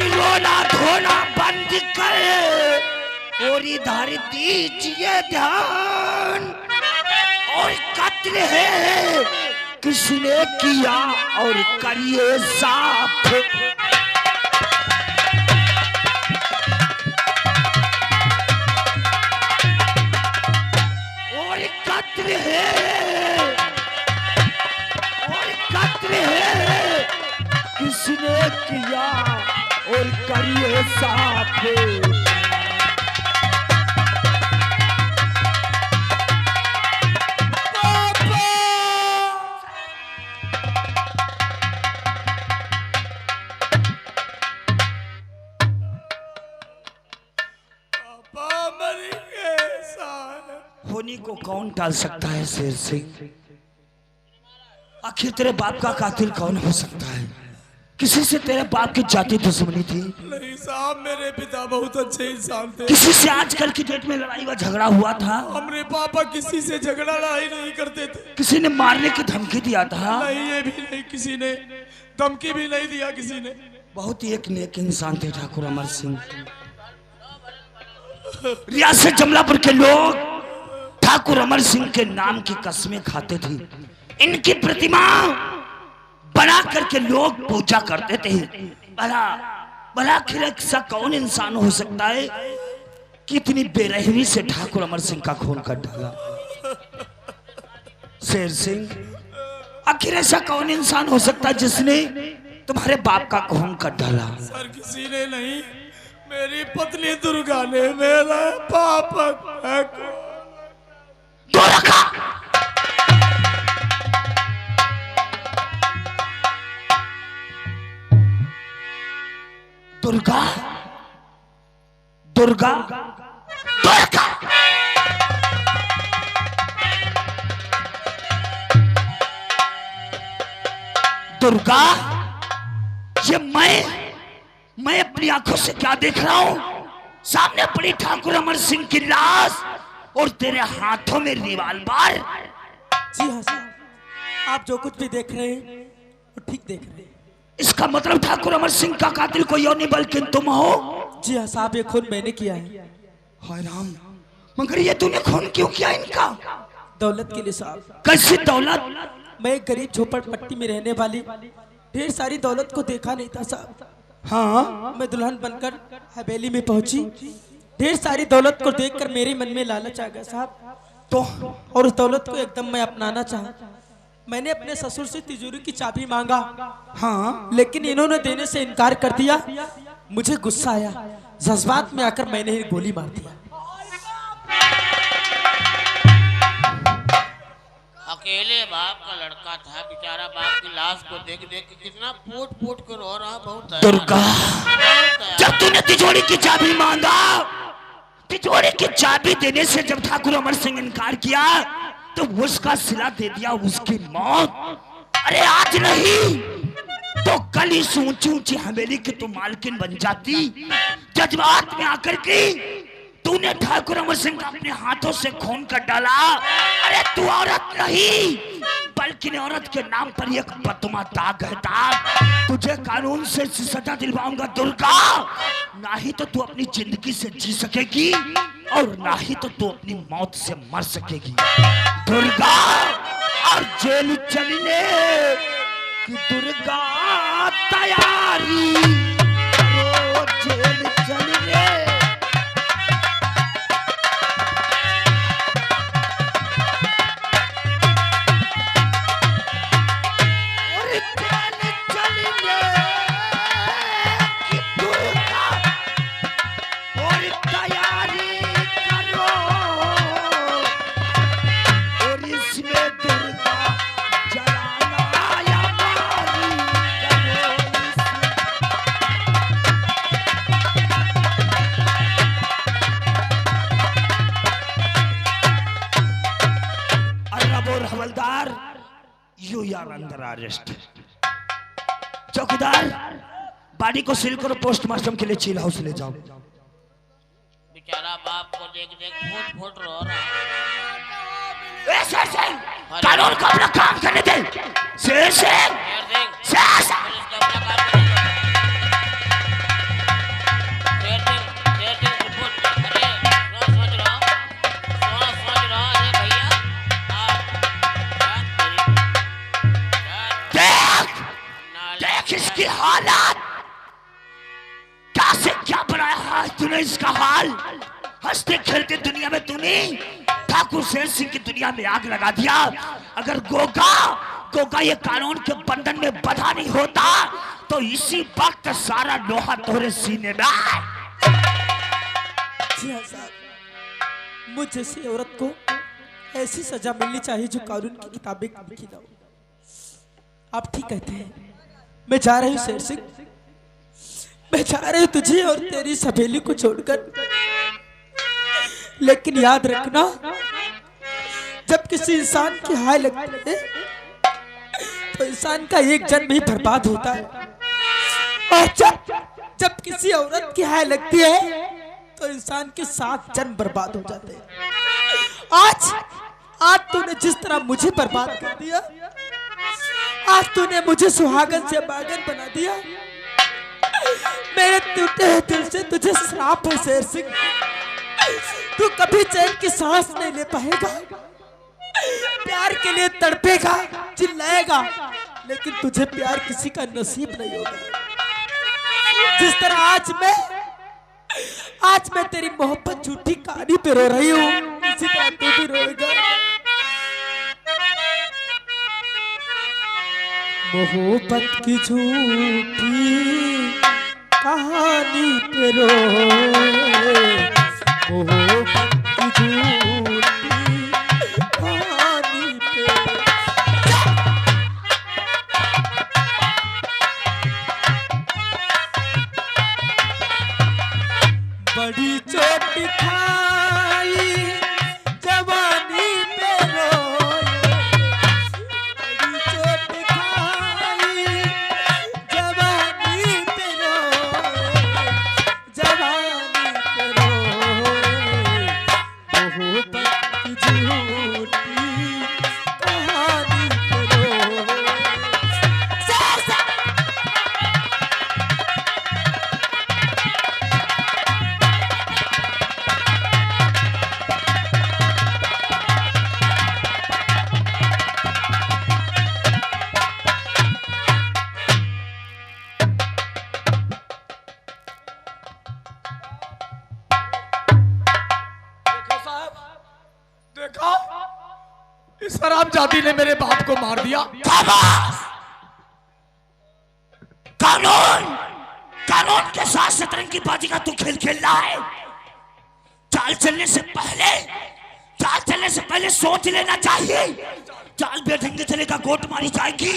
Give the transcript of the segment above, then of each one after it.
रोना धोना बंद कर और इधर दीजिए ध्यान। और कत्ल है किसने किया और करिए साफ। और कत्ल है किसने किया और करिए साफ। होनी को कौन टाल सकता है शेर सिंह? आखिर तेरे बाप का कातिल कौन हो सकता है? किसी से तेरे बाप की जाति दुश्मनी थी? नहीं साहब, मेरे पिता बहुत अच्छे इंसान थे। किसी से आजकल की डेट में लड़ाई व झगड़ा हुआ था? हमारे पापा किसी से झगड़ा लड़ाई नहीं करते थे। किसी ने मारने की धमकी दिया था? नहीं, ये भी नहीं, किसी ने धमकी भी नहीं दिया किसी ने। बहुत ही एक नेक इंसान थे ठाकुर अमर सिंह। रियासत जमलापुर के लोग ठाकुर अमर सिंह के नाम की कस्में खाते थे। इनकी प्रतिमा बना करके लोग पूजा करते थे। भला आखिर ऐसा कौन इंसान हो सकता है कि इतनी बेरहमी से ठाकुर अमर सिंह का खून कर डाला? शेर सिंह, आखिर ऐसा कौन इंसान हो सकता है जिसने तुम्हारे बाप का खून कर डाला? सर, किसी ने नहीं, मेरी पत्नी दुर्गा ने मेरा पापा दुर्गा दुर्गा दुर्गा दुर्गा, ये मैं अपनी आंखों से क्या देख रहा हूं? सामने पड़ी ठाकुर अमर सिंह की लाश और तेरे हाथों में रिवाल्वर। जी हाँ साहब, आप जो कुछ भी देख रहे हैं वो ठीक देख रहे हैं। इसका मतलब ठाकुर अमर सिंह का कातिल कोई और नहीं बल्कि तुम हो। जी हाँ साहब, ये खून मैंने किया है। हाय राम, मगर ये तूने खून क्यों किया इनका? दौलत के लिए साहब। कैसी दौलत? मैं एक गरीब झोपड़पट्टी में रहने वाली ढेर सारी दौलत को देखा नहीं था साहब। हाँ, मैं दुल्हन बनकर हवेली में पहुंची। ढेर सारी दौलत को देखकर मेरे मन में लालच आ गया साहब, तो और उस दौलत को एकदम मैं अपनाना चाहा। मैंने अपने ससुर से तिजोरी की चाबी मांगा। हाँ, लेकिन इन्होंने देने से इनकार कर दिया। मुझे गुस्सा आया, जज्बात में आकर मैंने ही गोली मार दिया। अकेले बाप का लड़का था, बेचारा बाप की लाश को देख देख के कितना फूट फूट कर रो रहा। बहुत दुर्गा, जब तूने तिजोरी की चाबी मांगा, तिजोरी की चाबी देने से जब ठाकुर अमर सिंह इनकार किया तो उसका सिला दे दिया उसकी मौत। अरे आज नहीं तो कल इस ऊंची ऊंची हवेली की तू मालकिन बन जाती। जज्बात में आकर के तूने ठाकुर अमर सिंह का अपने हाथों से खून कर डाला। अरे तू औरत नहीं बल्कि औरत के नाम पर एक बदमा दाग है दाग। तुझे कानून से सजा दिलवाऊंगा दुर्गा। ना ही तो तू अपनी जिंदगी से जी सकेगी और ना ही तो तू अपनी मौत से मर सकेगी दुर्गा। और जेल चलने की दुर्गा तैयारी करो, जेल चलने। हवलदार, यू यार अंडर अरेस्ट। चौकीदार, बॉडी को सील करो, पोस्टमार्टम के लिए चील हाउस ले जाओ। बेचारा बाप को देख देख फूट फूट रो रहा। कानून को अपना काम करने दे। शेर सिंह, देख इसकी हालत, क्या से क्या बनाया है तूने इसका हाल। हंसते खेलते दुनिया में तूने ठाकुर शेर सिंह की दुनिया में आग लगा दिया। अगर गोगा ये कानून के बंधन में बंधा नहीं होता तो इसी वक्त सारा लोहा तोरे सीने में आए। जी हाँ साहब, मुझ जैसी औरत को ऐसी सजा मिलनी चाहिए जो कानून की किताबें लिखी ना हो। आप ठीक कहते हैं। मैं जा रही हूँ शेर सिंह, मैं जा रही हूँ तुझे और तेरी सहेली को छोड़कर। लेकिन याद रखना, जब किसी इंसान की हाय लगती है तो इंसान का एक जन्म ही बर्बाद होता है, और जब किसी औरत की हाय लगती है तो इंसान के 7 जन्म बर्बाद हो जाते हैं। आज तूने जिस तरह मुझे बर्बाद कर दिया, आज तूने मुझे सुहागन से बागन बना दिया। मेरे टूटे हुए दिल से तुझे श्राप है शेर सिंह। तू कभी चैन की सांस नहीं ले पाएगा, प्यार के लिए तड़पेगा, चिल्लाएगा, लेकिन तुझे प्यार किसी का नसीब नहीं होगा। जिस तरह आज मैं तेरी मोहब्बत झूठी कहानी पे रो रही हूँ, इसी तरह तू भी रोएगा। मोहब्बत की झूठी कहानी पे रो, मोहब्बत की झूठी कहानी पे। बड़ी चोट खाई जवानी पे रोए, बड़ी चोट खाई जवानी पे रोए, जवानी पे रोए, मोहब्बत की झूठी कहानी पे रोए। देखा, इस हरामजादी ने मेरे बाप को मार दिया। कानून के साथ शतरंज की बाजी का तू खेल खेल रहा है। चाल चलने से पहले सोच लेना चाहिए। चाल बेढंगे चलेगा, गोट मारी जाएगी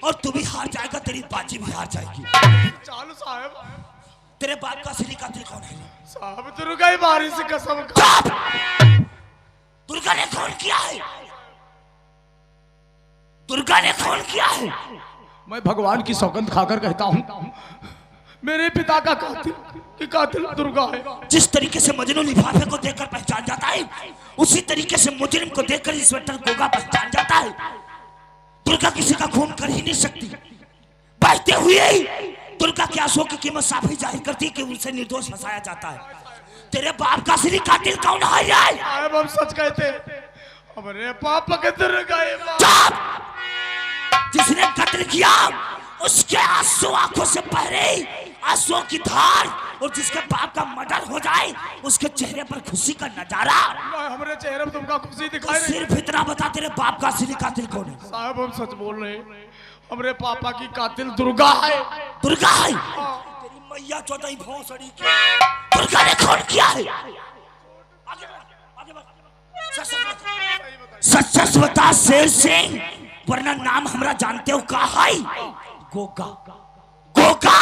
और तू भी हार जाएगा, तेरी बाजी भी हार जाएगी। चालू साहब, तेरे बाप का असली कातिल कौन है? साहब दुर्गा ही मारी से कसम। दुर्गा ने खून किया है, दुर्गा ने खून किया है। मैं भगवान की सौगंध खाकर कहता हूँ, मेरे पिता का कातिल दुर्गा है। जिस तरीके से मजनू लिफाफे को देखकर पहचान जाता है, उसी तरीके से मुजरिम को देखकर इंस्पेक्टर गोगा पहचान जाता है। दुर्गा किसी का खून कर ही नहीं सकती। बहते हुए दुर्गा के आंसुओं की कीमत साफ ही जाहिर करती है कि उनसे निर्दोष फंसाया जाता है। तेरे बाप का असली कातिल कौन है? साहब हम सच कहते, हमारे पापा के दुर्गा है। जिसने कत्ल किया उसके आंसू आंखों से बह रही आंसुओं की धार, और जिसके बाप का मर्डर हो जाए उसके चेहरे पर खुशी का नजारा। हमारे चेहरे पर तुमका खुशी दिखाई नहीं। सिर्फ इतना बता, तेरे बाप का असली कातिल कौन है? साहब हम सच बोल रहे हैं, हमारे पापा की कातिल दुर्गा है। दुर्गा है? तेरी मैया चौदह भौंसड़ी की दुर्गा ने खून किया है। सच बता शेर सिंह, वरना नाम हमरा जानते हो का है? गोगा। गोगा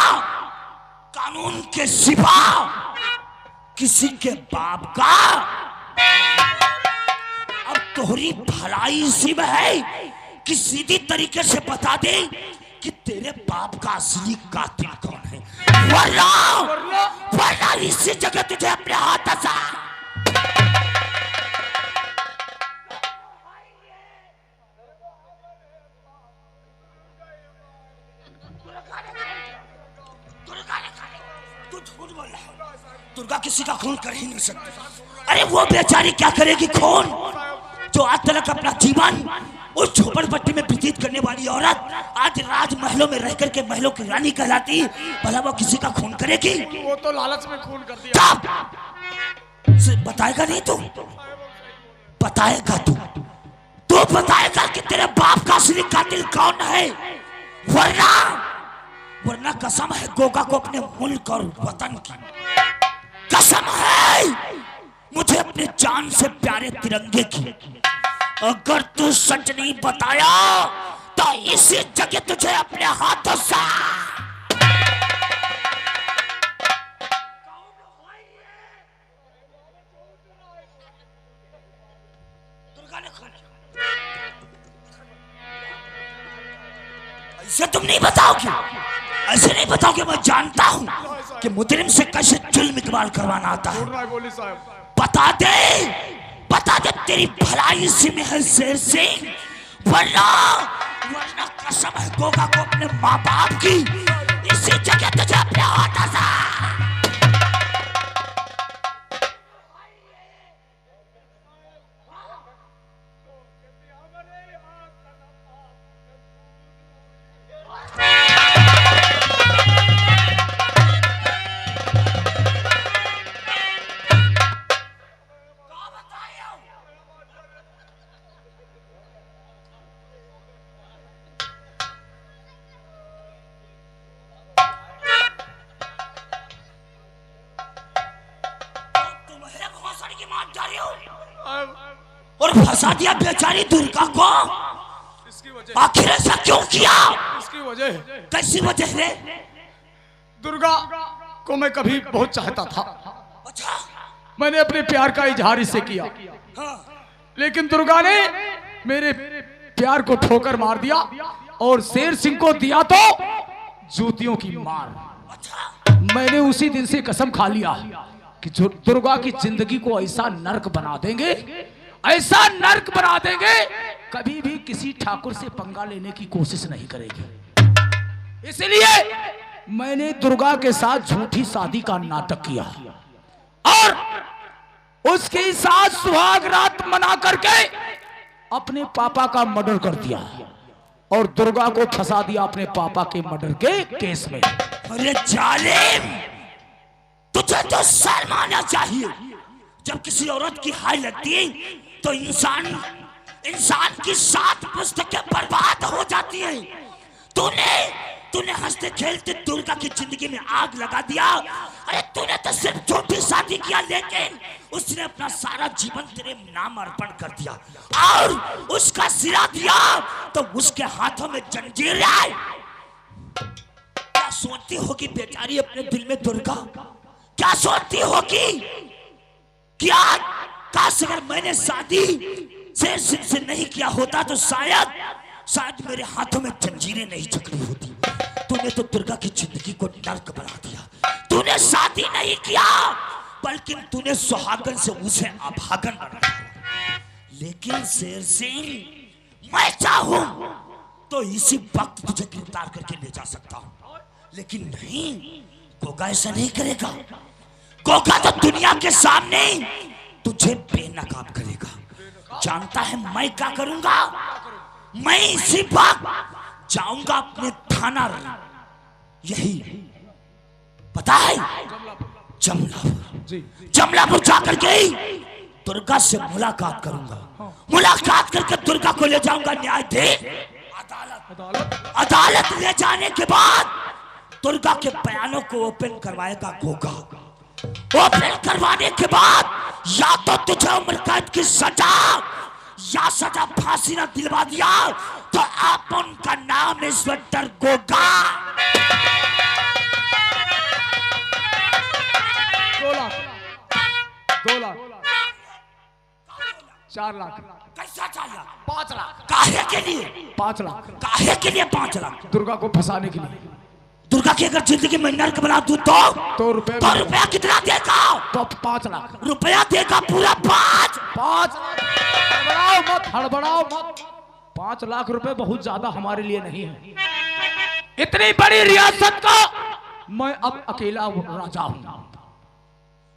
कानून के सिवा किसी के बाप का। अब तोहरी भलाई सिर्फ है कि सीधी तरीके से बता दे कि तेरे बाप का असली कातिल कौन है, वरना इसी जगह तुझे अपने हाथ सा। तू झूठ बोल रहा है, दुर्गा किसी का खून कर ही नहीं सकती। अरे वो बेचारी क्या करेगी खून, जो आज तक अपना जीवन उस झोपड़पट्टी में व्यतीत करने वाली औरत आज राजमहलों में रह करके महलों की रानी कहलाती, भला वो किसी का खून करेगी? वो तो लालच में खून कर दिया। बताएगा नहीं तू? बताएगा तू? तू बताएगा कि तेरे बाप का असली कातिल कौन है? वरना कसम है गोगा को अपने मुल्क और वतन की, कसम है मुझे अपने जान से प्यारे तिरंगे की। अगर तू सच नहीं बताया तो इसी जगह तुझे अपने हाथों से ऐसे तुम नहीं बताओगे, ऐसे नहीं बताओगे। मैं जानता हूं कि मुजरिम से कैसे जुल्म इकबाल करवाना आता है। बता दे तेरी भलाई इसी में है शेर सिंह, वरना कसम है गोगा को अपने माँ बाप की, इसी जगह तुझे अपने हाथों से और फंसा दिया बेचारी दुर्गा को। आखिर ऐसा क्यों किया? इसकी वजह, कैसी वजह रे? दुर्गा को मैं कभी बहुत चाहता था। अच्छा, मैंने अपने प्यार का इजहार इससे किया, लेकिन दुर्गा ने मेरे प्यार को ठोकर मार दिया और शेर सिंह को दिया तो जूतियों की मार। मैंने उसी दिन से कसम खा लिया कि जो दुर्गा की जिंदगी को ऐसा नर्क बना देंगे, ऐसा नर्क बना देंगे, कभी भी किसी ठाकुर से पंगा लेने की कोशिश नहीं करेगी। इसलिए मैंने दुर्गा के साथ झूठी शादी का नाटक किया और उसके साथ सुहाग रात मना करके अपने पापा का मर्डर कर दिया और दुर्गा को फंसा दिया अपने पापा के मर्डर के केस में। अरे जालिम, तुझे तो शर्म आना चाहिए। जब किसी औरत की हाय लगती है तो इंसान की 7 पुस्तकें बर्बाद हो जाती हैं। तूने हंसते खेलते दुर्गा की जिंदगी में आग लगा दिया। अरे तूने तो सिर्फ झूठी शादी किया, लेकिन उसने अपना सारा जीवन तेरे नाम अर्पण कर दिया और उसका सिरा दिया तो उसके हाथों में जंजीर आई। क्या सोचती होगी बेचारी अपने दिल में दुर्गा? क्या सोचती होगी? क्या काश अगर मैंने शादी शेर सिंह से नहीं किया होता तो शायद मेरे हाथों में जंजीरें नहीं जकड़ी होती। तूने तो दुर्गा की जिंदगी को नर्क बना दिया। तूने शादी नहीं किया बल्कि तूने सुहागन से उसे अभागन बना दिया। लेकिन शेर सिंह, मैं चाहूं तो इसी वक्त तुझे गिरफ्तार करके ले जा सकता हूं, लेकिन नहीं, गोगा ऐसा नहीं करेगा। गोगा तो दुनिया के सामने तुझे बेनकाब करेगा। जानता है मैं क्या करूंगा? मैं इसी वक्त जाऊंगा अपने थाना, यही पता है, जमलापुर जाकर के दुर्गा से मुलाकात करूंगा। मुलाकात करके दुर्गा को ले जाऊंगा न्यायाधीश अदालत ले जाने के बाद दुर्गा के बयानों को ओपन करवाएगा गोगा। ओपन करवाने के बाद या तो तुझे उम्र कैद की सजा या सजा फांसी ना दिलवा दिया तो आप उनका नाम इंस्पेक्टर गोगा। 2 लाख 4 लाख कैसा 4 लाख? 5 लाख। काहे के लिए 5 लाख? काहे के लिए 5 लाख? दुर्गा को फंसाने के लिए। दुर्गा की अगर जिंदगी में नर्क बना दूं तो रुपया कितना देगा? तो 5 लाख रुपया देगा, पूरा 5 हड़बड़ाओ मत। 5 लाख रुपए बहुत ज्यादा हमारे लिए नहीं है। इतनी बड़ी रियासत का मैं अब अकेला राजा हूं।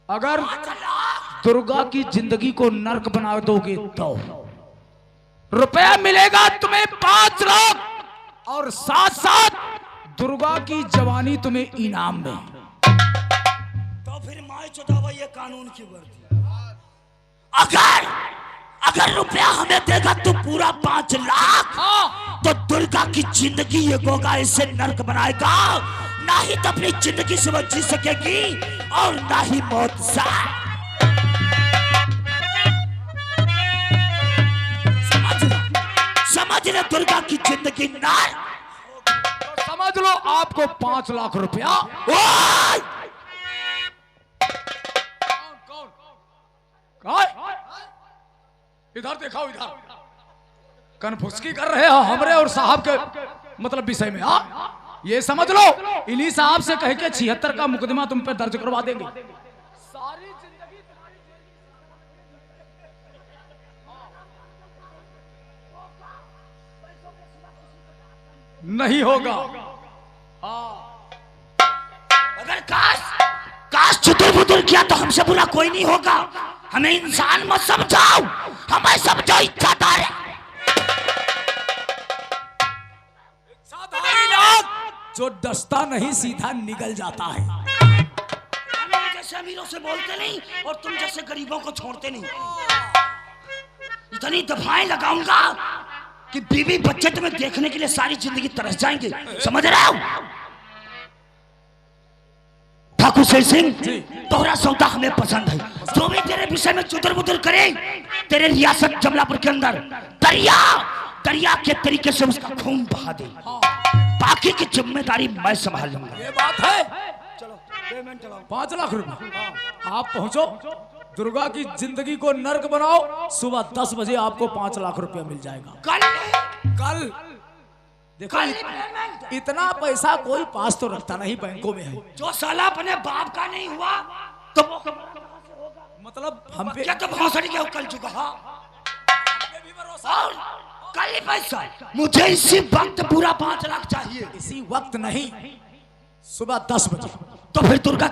अगर दुर्गा की जिंदगी को नर्क बना दोगे तो रुपया मिलेगा तुम्हें 5 लाख और साथ साथ दुर्गा की जवानी तुम्हें इनाम में। तो फिर माय चौथावा ये कानून की वर्दी। अगर रुपया हमें देगा तो पूरा 5 लाख, तो दुर्गा की जिंदगी ये गोगा इसे नर्क बनाएगा। ना ही तो अपनी जिंदगी से वो जी सकेगी और ना ही मौत से। समझ ले दुर्गा की जिंदगी नर्क। तो समझ लो आपको 5 लाख रुपया। इधर दिखाओ, इधर कन्फुसकी कर रहे हो हमरे और साहब के मतलब विषय में। ये समझ लो इन्हीं साहब से कह के 76 का मुकदमा तुम पे दर्ज करवा देंगे। सारी जिंदगी नहीं होगा। अगर काश चुतुर बुतुर किया तो हमसे बुरा कोई नहीं होगा। हमें इंसान मत समझाओ, हमें समझो इच्छादार है। जो डसता नहीं सीधा निकल जाता है। हम जैसे अमीरों से बोलते नहीं और तुम जैसे गरीबों को छोड़ते नहीं। इतनी दफाएं लगाऊंगा कि बीवी बच्चे तुम्हें देखने के लिए सारी जिंदगी तरस जाएंगे। समझ रहे हो ठाकुर शेर सिंह, तोहरा सौदा हमें पसंद है। जो भी तेरे विषय में चुतर बुतर करे, तेरे रियासत जमलापुर के अंदर दरिया के तरीके से उसका खून बहा दे। बाकी की जिम्मेदारी मैं संभाल लूंगा। ये बात है। चलो पेमेंट चलाओ। 5 लाख रुपए आप पहुंचो, दुर्गा की जिंदगी को नर्क बनाओ। सुबह 10 बजे आपको 5 लाख रुपया मिल जाएगा। कल देखो इतना पैसा कोई पास तो रखता नहीं, बैंकों में है। जो साला अपने बाप का नहीं हुआ तो मतलब हम पे क्या तो भौसड़ी के कल चुका। और कल ही पैसा मुझे इसी वक्त पूरा 5 लाख चाहिए। इसी वक्त नहीं, सुबह 10 बजे। तो फिर दुर्गा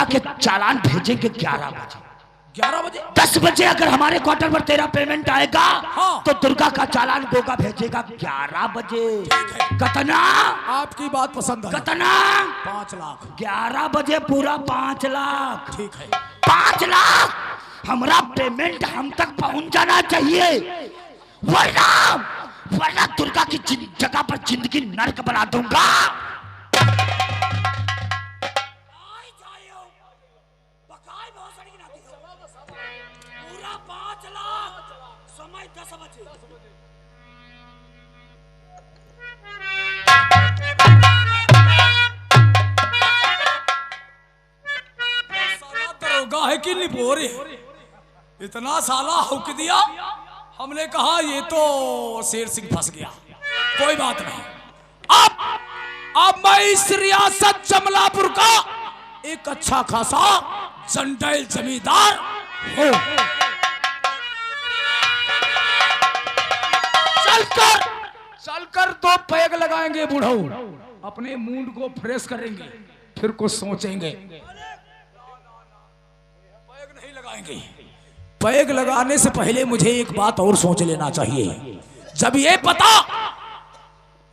के चालान भेजेंगे 11 बजे। 11 बजे 10 बजे अगर हमारे क्वार्टर पर तेरा पेमेंट आएगा तो दुर्गा का चालान गोगा भेजेगा 11 बजे। कतना आपकी बात पसंद है। कतना 5 लाख 11 बजे पूरा 5 लाख। ठीक है। 5 लाख हमारा पेमेंट हम तक पहुंच जाना चाहिए, वरना दुर्गा की जगह पर जिंदगी नर्क बना दूंगा। पूरा 5 लाख, समय 10 बजे। दरोगा है कि निपोरे, इतना साला हुक दिया। हमने कहा ये तो शेर सिंह फंस गया। कोई बात नहीं, अब मैं इस रियासत जमलापुर का एक अच्छा खासा जंडैल जमींदार हूं। चलकर 2 पैग लगाएंगे बूढ़ऊ, अपने मूड को फ्रेश करेंगे, फिर कुछ सोचेंगे। पैग नहीं लगाएंगे। पैग लगाने से पहले मुझे एक बात और सोच लेना चाहिए। जब ये पता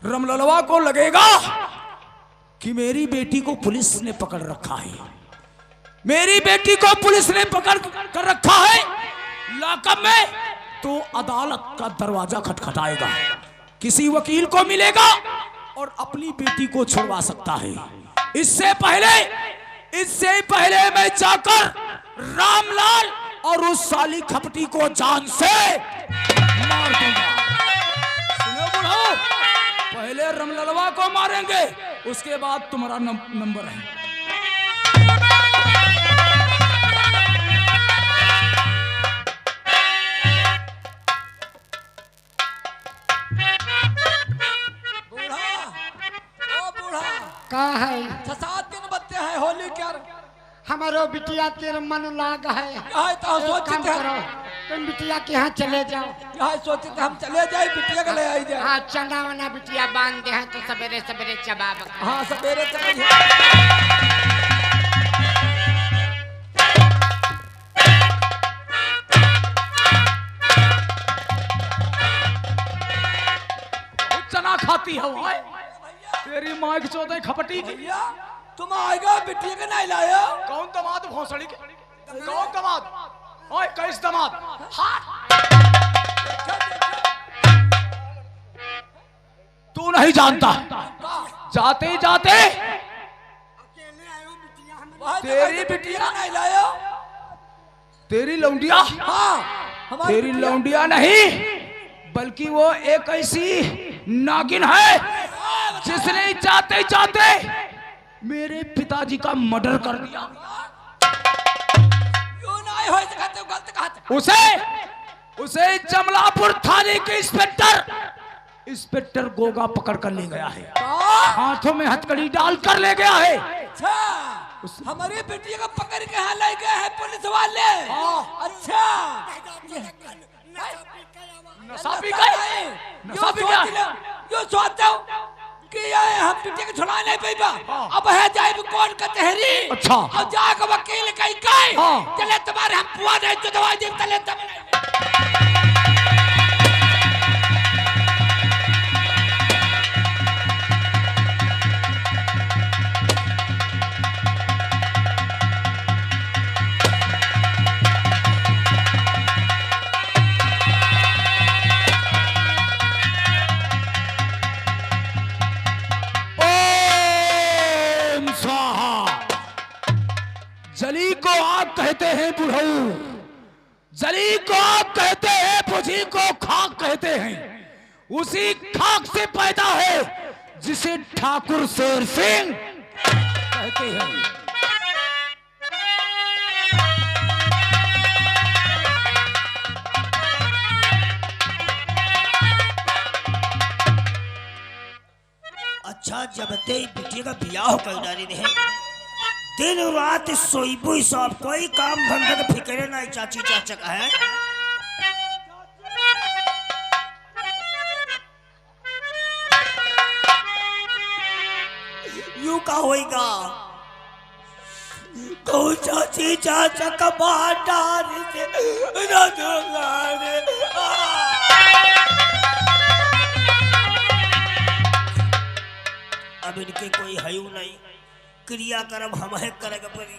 रमललवा को लगेगा कि मेरी बेटी को पुलिस ने पकड़ रखा है, मेरी बेटी को पुलिस ने पकड़ कर रखा है लॉकअप में, तो अदालत का दरवाजा खटखटाएगा, किसी वकील को मिलेगा और अपनी बेटी को छुड़वा सकता है। इससे पहले मैं जाकर रामलाल और उस साली खपटी को जान से मार दूंगा। सुनो बुढ़ो, पहले रमललवा को मारेंगे, उसके बाद तुम्हारा नंबर है। का है 6-7 दिन बत्ते हैं होली क्या हमारो बिटिया तेरा मन लाग है। यहाँ तो एक सोचते काम करो, तुम बिटिया के यहाँ चले जाओ। यहाँ सोचते हम चले जाए बिटिया का ले आई जाए। हाँ चना वना बिटिया बांध दे हैं तो सवेरे सवेरे चबाब। हाँ सवेरे चले जाए। खाती है वो? तेरी माँ की चौदह खपटी की। भैया तुम आएगा बिटिया का नहीं लाया? कौन दामाद भोसड़ी के? कौन दामाद? ओए कैस दामाद? तू नहीं जानता, जाते ही जाते तेरी बिटिया नहीं लाया? तेरी लौंडिया, हाँ तेरी लौंडिया नहीं बल्कि वो एक ऐसी नागिन है जिसने जाते जाते मेरे पिताजी का मर्डर कर दिया। क्यों नहीं हो सकता? तू गलत कहता। उसे जमलापुर थाने के इंस्पेक्टर गोगा पकड़ कर ले गया है, हाथों में हथकड़ी डाल कर ले गया है। अच्छा हमारी बेटी को पकड़ के यहाँ ले गए हैं पुलिस वाले। अच्छा नशा पी गए? नशा पी गया? यो सोचता हूँ कि ये हम बेटी को छुड़ा नहीं पाएगा। अब है जाए कौन कचहरी। अच्छा। अब जाकर वकील कहीं गए हाँ। चले तुम्हारे हम पुआ नहीं तो दवाई दे चले तब जली को आग कहते हैं बुढ़ऊ, जली को आग कहते हैं, बुझी को खाक कहते हैं। उसी खाक से पैदा है जिसे ठाकुर शेर सिंह कहते हैं। अच्छा जब ते बिटिया का ब्याह कर डाली रहे, दिन रात सोईबू सब कोई काम धंधा का फिक्र नहीं चाची चाचा का है। यू का होएगा तो चाची चाचा का बाटार से अब इनके कोई हयू नहीं, क्रियाक्रम हम है करेगा पड़ी।